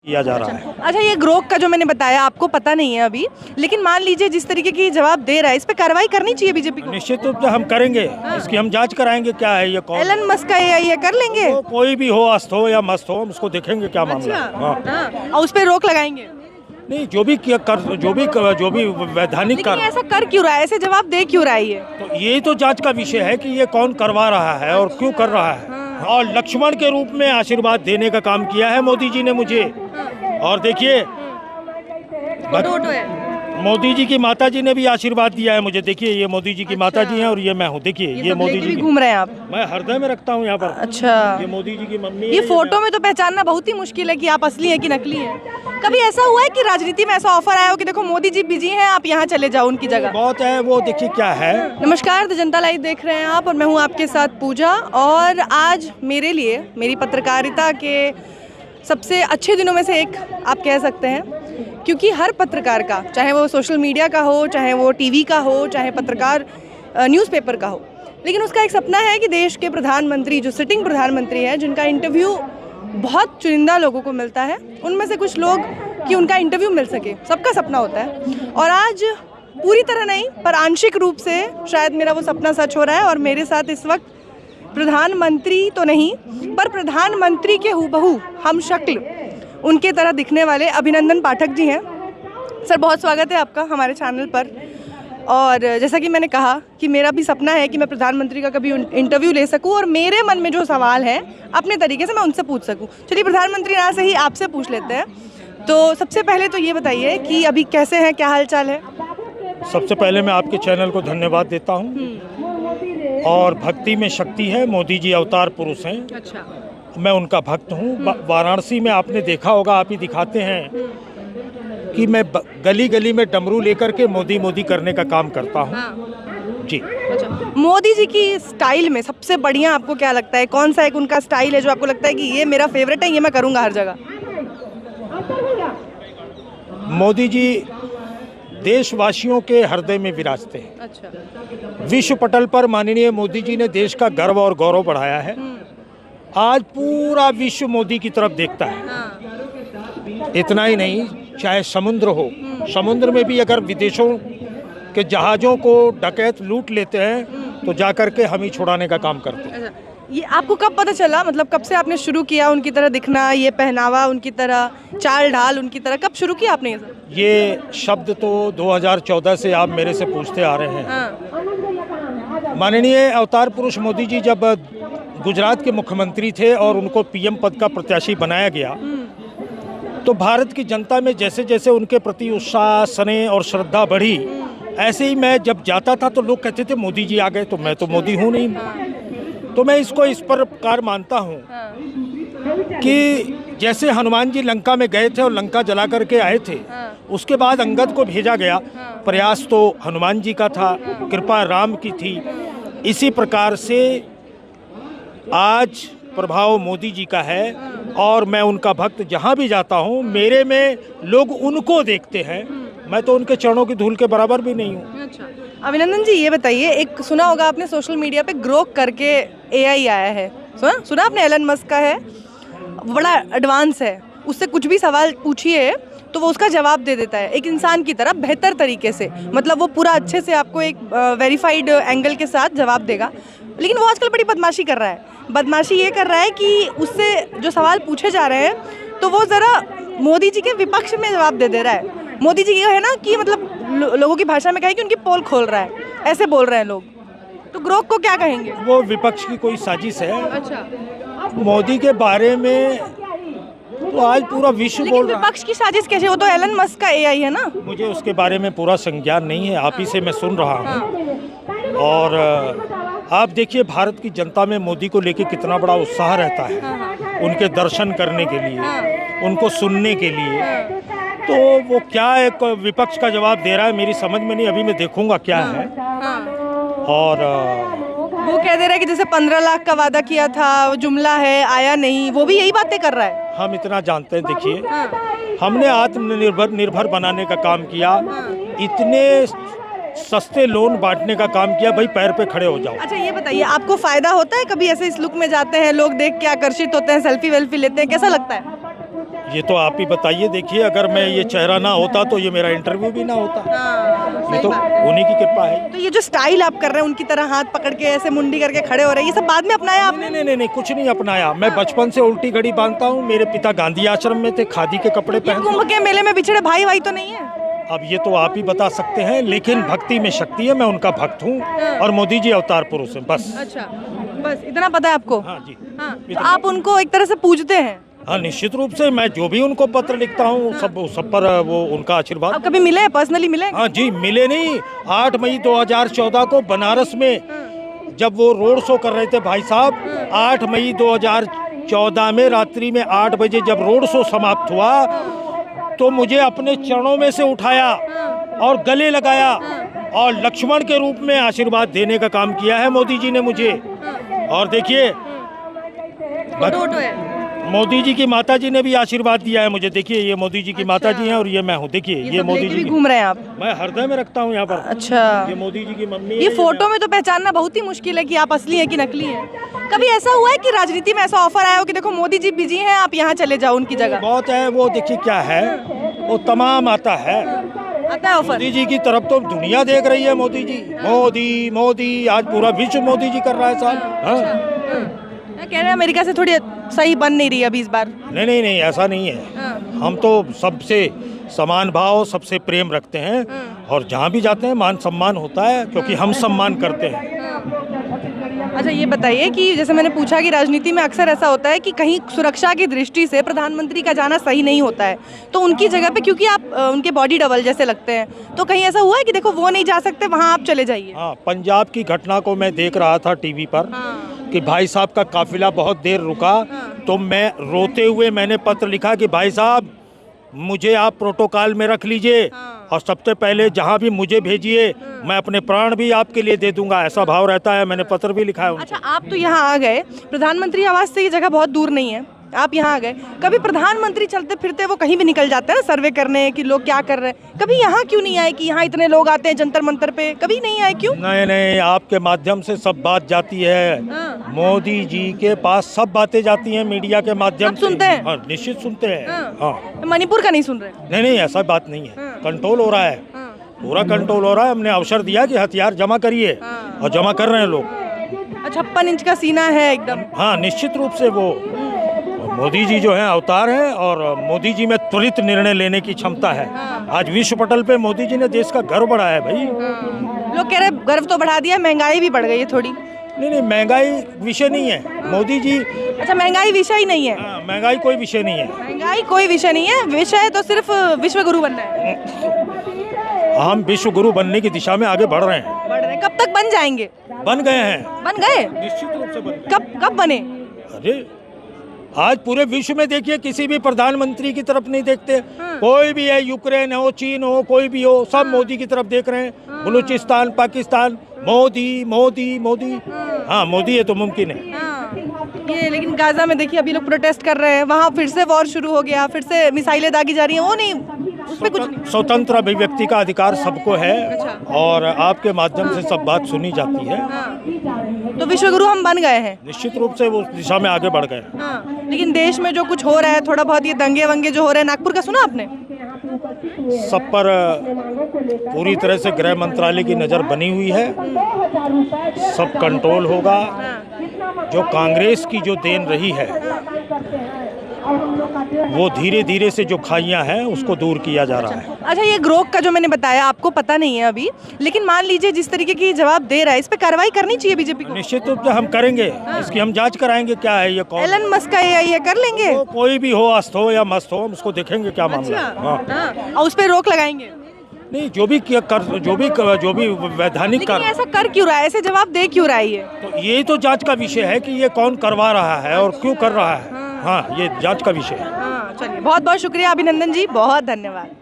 किया जा रहा है। अच्छा, ये ग्रोक का जो मैंने बताया आपको पता नहीं है अभी, लेकिन मान लीजिए जिस तरीके की जवाब दे रहा है, इस पे कार्रवाई करनी चाहिए बीजेपी को। निश्चित रूप से हम करेंगे, इसकी हम जांच कराएंगे क्या है ये कौन। एलन मस्क का एआई है, कर लेंगे। तो कोई भी हो, अस्त हो या मस्त हो, हम उसको देखेंगे क्या मामला है। हाँ। और उस पे रोक लगाएंगे। नहीं, जो भी वैधानिक लेकिन ये ऐसा कर क्यों रहा है, ऐसे जवाब दे क्यों रहा है ये? तो यही तो जांच का विषय है कि ये कौन करवा रहा है और क्यों कर रहा है। और लक्ष्मण के रूप में आशीर्वाद देने का काम किया है मोदी जी ने मुझे। और देखिए, फोटो है। मोदी जी की माता जी ने भी आशीर्वाद दिया है मुझे। देखिए, ये मोदी जी की माता जी हैं और ये मैं हूँ। देखिए, ये मोदी जी घूम रहे हैं आप। मैं हृदय में रखता हूँ यहाँ पर। अच्छा, ये मोदी जी की मम्मी है। ये फोटो में तो पहचानना बहुत ही मुश्किल है कि आप असली हैं कि नकली हैं। कभी ऐसा हुआ है कि राजनीति में ऐसा ऑफर आया हो कि देखो मोदी जी बिजी हैं, आप यहाँ चले जाओ उनकी जगह? बहुत है वो। देखिए क्या है। नमस्कार, द जनता लाइव देख रहे हैं आप और मैं हूँ आपके साथ पूजा। और आज मेरे लिए, मेरी पत्रकारिता के सबसे अच्छे दिनों में से एक आप कह सकते हैं, क्योंकि हर पत्रकार का, चाहे वो सोशल मीडिया का हो, चाहे वो टीवी का हो, चाहे पत्रकार न्यूज़पेपर का हो, लेकिन उसका एक सपना है कि देश के प्रधानमंत्री, जो सिटिंग प्रधानमंत्री हैं, जिनका इंटरव्यू बहुत चुनिंदा लोगों को मिलता है, उनमें से कुछ लोग कि उनका इंटरव्यू मिल सके, सबका सपना होता है। और आज पूरी तरह नहीं पर आंशिक रूप से शायद मेरा वो सपना सच हो रहा है। और मेरे साथ इस वक्त प्रधानमंत्री तो नहीं पर प्रधानमंत्री के हूबहू हम शक्ल, उनके तरह दिखने वाले अभिनंदन पाठक जी हैं। सर, बहुत स्वागत है आपका हमारे चैनल पर। और जैसा कि मैंने कहा कि मेरा भी सपना है कि मैं प्रधानमंत्री का कभी इंटरव्यू ले सकूं और मेरे मन में जो सवाल है अपने तरीके से मैं उनसे पूछ सकूं। चलिए, प्रधानमंत्री ना से ही आपसे पूछ लेते हैं। तो सबसे पहले तो ये बताइए कि अभी कैसे हैं, क्या हाल चाल है? सबसे पहले मैं आपके चैनल को धन्यवाद देता हूँ। और भक्ति में शक्ति है, मोदी जी अवतार पुरुष हैं। अच्छा। मैं उनका भक्त हूँ। वाराणसी में आपने देखा होगा, आप ही दिखाते हैं कि मैं गली गली में डमरू लेकर के मोदी मोदी करने का काम करता हूँ। जी। अच्छा, मोदी जी की स्टाइल में सबसे बढ़िया आपको क्या लगता है? कौन सा एक उनका स्टाइल है जो आपको लगता है कि ये मेरा फेवरेट है, ये मैं करूँगा हर जगह? मोदी जी देशवासियों के हृदय में विराजते हैं। अच्छा। विश्व पटल पर माननीय मोदी जी ने देश का गर्व और गौरव बढ़ाया है। आज पूरा विश्व मोदी की तरफ देखता है। इतना ही नहीं, चाहे समुद्र हो, समुद्र में भी अगर विदेशों के जहाज़ों को डकैत लूट लेते हैं तो जाकर के हम ही छुड़ाने का काम करते हैं। अच्छा, ये आपको कब पता चला? मतलब कब से आपने शुरू किया उनकी तरह दिखना, ये पहनावा उनकी तरह, चाल ढाल उनकी तरह, कब शुरू किया आपने ये शब्द तो 2014 से आप मेरे से पूछते आ रहे हैं। माननीय अवतार पुरुष मोदी जी जब गुजरात के मुख्यमंत्री थे और उनको पीएम पद का प्रत्याशी बनाया गया, तो भारत की जनता में जैसे जैसे उनके प्रति उत्साह, स्नेह और श्रद्धा बढ़ी, ऐसे ही मैं जब जाता था तो लोग कहते थे मोदी जी आ गए। तो मैं तो मोदी हूँ नहीं। तो मैं इसको इस प्रकार मानता हूँ कि जैसे हनुमान जी लंका में गए थे और लंका जला करके आए थे, उसके बाद अंगद को भेजा गया, प्रयास तो हनुमान जी का था, कृपा राम की थी। इसी प्रकार से आज प्रभाव मोदी जी का है और मैं उनका भक्त। जहाँ भी जाता हूँ मेरे में लोग उनको देखते हैं, मैं तो उनके चरणों की धूल के बराबर भी नहीं हूँ। अच्छा, अभिनंदन जी, ये बताइए, एक सुना होगा आपने सोशल मीडिया पे ग्रोक करके एआई आया है, सुना आपने? एलन मस्क का है, बड़ा एडवांस है, उससे कुछ भी सवाल पूछिए तो वो उसका जवाब दे देता है एक इंसान की तरह, बेहतर तरीके से। मतलब वो पूरा अच्छे से आपको एक वेरीफाइड एंगल के साथ जवाब देगा। लेकिन वो आजकल बड़ी बदमाशी कर रहा है। बदमाशी ये कर रहा है कि उससे जो सवाल पूछे जा रहे हैं तो वो ज़रा मोदी जी के विपक्ष में जवाब दे दे रहा है। मोदी जी ये है ना कि मतलब लोगों की भाषा में कहे कि उनकी पोल खोल रहा है, ऐसे बोल रहे हैं लोग। तो ग्रोक को क्या कहेंगे? वो विपक्ष की कोई साजिश है। अच्छा। मोदी के बारे में तो आज पूरा विश्व बोल रहा है। विपक्ष की साजिश कैसे? वो तो एलन मस्क का एआई है ना। मुझे उसके बारे में पूरा संज्ञान नहीं है, आप ही से मैं सुन रहा हूँ। और आप देखिए भारत की जनता में मोदी को लेके कितना बड़ा उत्साह रहता है, उनके दर्शन करने के लिए, उनको सुनने के लिए। तो वो क्या एक विपक्ष का जवाब दे रहा है मेरी समझ में नहीं, अभी मैं देखूंगा क्या है। और वो कह दे रहा है कि जैसे 15 लाख का वादा किया था, वो जुमला है, आया नहीं, वो भी यही बातें कर रहा है। हम इतना जानते हैं, देखिए हमने आत्मनिर्भर बनाने का काम किया, इतने सस्ते लोन बांटने का काम किया, भाई पैर पे खड़े हो जाओ। अच्छा, ये बताइए, आपको फायदा होता है कभी? ऐसे इस लुक में जाते हैं, लोग देख के आकर्षित होते हैं, सेल्फी वेल्फी लेते हैं, कैसा लगता है? ये तो आप ही बताइए। देखिए, अगर मैं ये चेहरा ना होता तो ये मेरा इंटरव्यू भी ना होता। ये तो उन्हीं की कृपा है। तो ये जो स्टाइल आप कर रहे हैं उनकी तरह हाथ पकड़ के ऐसे मुंडी करके खड़े हो रहे हैं, ये सब बाद में अपनाया आपने? नहीं, कुछ नहीं अपनाया। मैं बचपन से उल्टी घड़ी बांधता हूँ। मेरे पिता गांधी आश्रम में थे, खादी के कपड़े पहनते। कुंभ के मेले में बिछड़े भाई भाई तो नहीं है? अब ये तो आप ही बता सकते हैं, लेकिन भक्ति में शक्ति है। मैं उनका भक्त हूँ और मोदी जी अवतार पुरुष हैं, बस। अच्छा, बस इतना पता है आपको? हाँ जी। हाँ, तो आप उनको एक तरह से पूजते हैं? हाँ, निश्चित रूप से। मैं जो भी उनको पत्र लिखता हूँ सब पर वो उनका आशीर्वाद। आप कभी मिले, पर्सनली मिले? हाँ जी, मिले नहीं। 8 मई 2014 को बनारस में जब वो रोड शो कर रहे थे भाई साहब, 8 मई 2014 में रात्रि में 8 बजे जब रोड शो समाप्त हुआ तो मुझे अपने चरणों में से उठाया और गले लगाया और लक्ष्मण के रूप में आशीर्वाद देने का काम किया है मोदी जी ने मुझे। और देखिए, मोदी जी की माता जी ने भी आशीर्वाद दिया है मुझे। देखिए, ये मोदी जी की माता जी हैं और ये मैं हूँ। देखिए, ये मोदी जी घूम रहे हैं आप? मैं हृदय में रखता हूँ यहाँ पर। अच्छा, ये मोदी जी की मम्मी। ये फोटो में तो पहचानना बहुत ही मुश्किल है कि आप असली हैं कि नकली हैं। कभी ऐसा हुआ है कि राजनीति में ऐसा ऑफर आया हो कि देखो मोदी जी बिजी हैं, आप यहाँ चले जाओ उनकी जगह? बहुत है वो। देखिए क्या है, वो तमाम आता है ऑफर। मोदी जी की तरफ तो दुनिया देख रही है। मोदी जी, मोदी मोदी, आज पूरा विश्व मोदी जी कर रहा है साहब। कह रहे हैं अमेरिका से थोड़ी सही बन नहीं रही अभी इस बार। नहीं, ऐसा नहीं है। हम तो सबसे समान भाव, सबसे प्रेम रखते हैं और जहाँ भी जाते हैं मान सम्मान होता है, क्योंकि हम सम्मान करते हैं। अच्छा, ये बताइए कि जैसे मैंने पूछा कि राजनीति में अक्सर ऐसा होता है कि कहीं सुरक्षा की दृष्टि से प्रधानमंत्री का जाना सही नहीं होता है, तो उनकी जगह पे क्योंकि आप उनके बॉडी डबल जैसे लगते हैं, तो कहीं ऐसा हुआ है कि देखो वो नहीं जा सकते, वहाँ आप चले जाइए? हाँ, पंजाब की घटना को मैं देख रहा था टीवी पर कि भाई साहब का काफिला बहुत देर रुका, तो मैं रोते हुए मैंने पत्र लिखा कि भाई साहब मुझे आप प्रोटोकॉल में रख लीजिए और सबसे पहले जहाँ भी मुझे भेजिए, मैं अपने प्राण भी आपके लिए दे दूंगा, ऐसा भाव रहता है। मैंने पत्र भी लिखा है उनको। अच्छा, आप तो यहाँ आ गए, प्रधानमंत्री आवास से ये जगह बहुत दूर नहीं है, आप यहाँ आ गए। कभी प्रधानमंत्री चलते फिरते वो कहीं भी निकल जाते हैं ना सर्वे करने कि लोग क्या कर रहे हैं, कभी यहाँ क्यों नहीं आए कि यहाँ इतने लोग आते हैं जंतर मंतर पे, कभी नहीं आए क्यों? नहीं, आपके माध्यम से सब बात जाती है। मोदी जी के पास सब बातें जाती हैं मीडिया के माध्यम से। सुनते हैं? हाँ, निश्चित सुनते हैं। हाँ। मणिपुर का नहीं सुन रहे? नहीं, ऐसा बात नहीं है। कंट्रोल हो रहा है, पूरा कंट्रोल हो रहा है। हमने अवसर दिया कि हथियार जमा करिए और जमा कर रहे हैं लोग। 56 इंच का सीना है एकदम। हाँ, निश्चित रूप से वो मोदी जी जो हैं अवतार हैं और मोदी जी में त्वरित निर्णय लेने की क्षमता है। आज विश्व पटल पे मोदी जी ने देश का गर्व बढ़ाया है भाई। लोग कह रहे हैं गर्व तो बढ़ा दिया, महंगाई भी बढ़ गई है थोड़ी। नहीं, महंगाई विषय नहीं है मोदी जी। अच्छा, महंगाई विषय ही नहीं है? महंगाई कोई विषय नहीं है। महंगाई कोई विषय नहीं है, विषय तो सिर्फ विश्व गुरु बनना है। हम विश्व गुरु बनने की दिशा में आगे बढ़ रहे हैं। कब तक बन जाएंगे? बन गए हैं। बन गए? निश्चित रूप से बन गए। कब बने? अरे आज पूरे विश्व में देखिए, किसी भी प्रधानमंत्री की तरफ नहीं देखते। कोई भी है, यूक्रेन हो, चीन हो, कोई भी हो, सब मोदी की तरफ देख रहे हैं। बलूचिस्तान, पाकिस्तान, मोदी मोदी मोदी। हाँ, मोदी है तो मुमकिन है। ये लेकिन गाजा में देखिए अभी लोग प्रोटेस्ट कर रहे हैं, वहाँ फिर से वॉर शुरू हो गया, फिर से मिसाइलें दागी जा रही हैं, वो नहीं, उसमें कुछ नहीं। स्वतंत्र अभिव्यक्ति का अधिकार सबको है। अच्छा। और आपके माध्यम से सब बात सुनी जाती है। तो विश्व गुरु हम बन गए हैं? निश्चित रूप से वो दिशा में आगे बढ़ गए। लेकिन देश में जो कुछ हो रहा है, थोड़ा बहुत ये दंगे वंगे जो हो रहे हैं, नागपुर का सुना आपने? सब पर पूरी तरह से गृह मंत्रालय की नज़र बनी हुई है। सब कंट्रोल होगा। जो कांग्रेस की जो देन रही है, वो धीरे धीरे से जो खाइयां हैं उसको दूर किया जा रहा है। अच्छा, ये ग्रोक का जो मैंने बताया आपको पता नहीं है अभी, लेकिन मान लीजिए जिस तरीके की जवाब दे रहा है, इस पे कार्रवाई करनी चाहिए बीजेपी को? निश्चित रूप से हम करेंगे। इसकी हम जांच कराएंगे क्या है ये कौन। एलन मस्क का ये कर लेंगे? कोई भी हो, अस्त हो या मस्त हो, हम उसको देखेंगे क्या मामला है। और उस पर रोक लगाएंगे? नहीं, जो भी वैधानिक कर, ऐसा कर क्यों रहा है, ऐसे जवाब दे क्यों रहा है ये? तो यही तो जांच का विषय है कि ये कौन करवा रहा है और क्यों कर रहा है। हाँ, ये जांच का विषय है। चलिए, बहुत बहुत शुक्रिया अभिनंदन जी, बहुत धन्यवाद।